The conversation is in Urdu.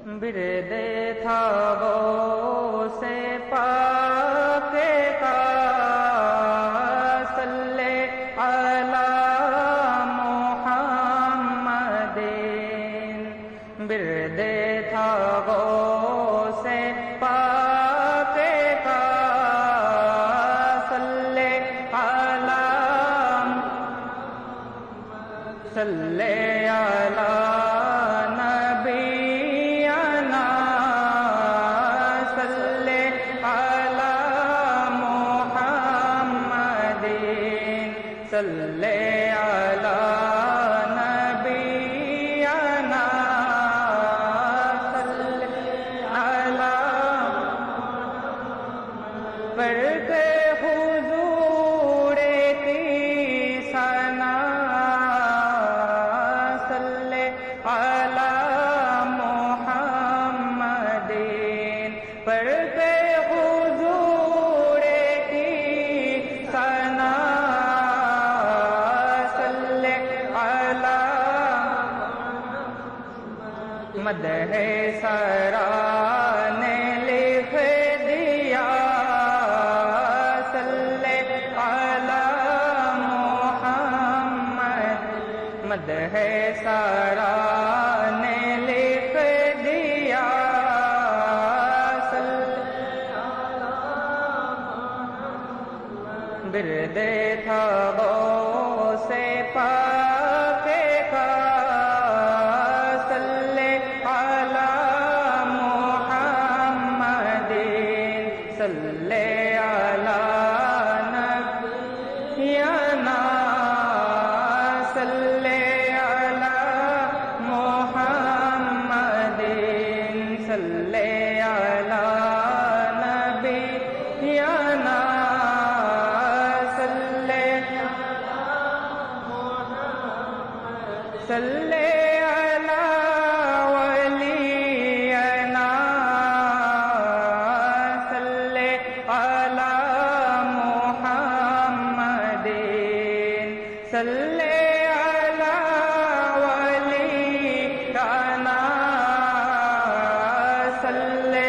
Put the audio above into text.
برد تھا غوث پاک کا صلی علی محمد، برد تھا غوث پاک کا صلی علی صلی علی صلی علی نبینا صلی علی برد حضور کی ثنا صلی علی محمد، برد حضور کی ثنا مدح سرا نے لکھ دیا صلی علی محمد، مدح سرا نے لکھ دیا صلی علی محمد، برد تھا غوث پاک کا صلی علی نبینا صلی علی محمد، صلی علی نبینا صلی صلی علی ولینا علی محمد، صلی علی ولینا صلی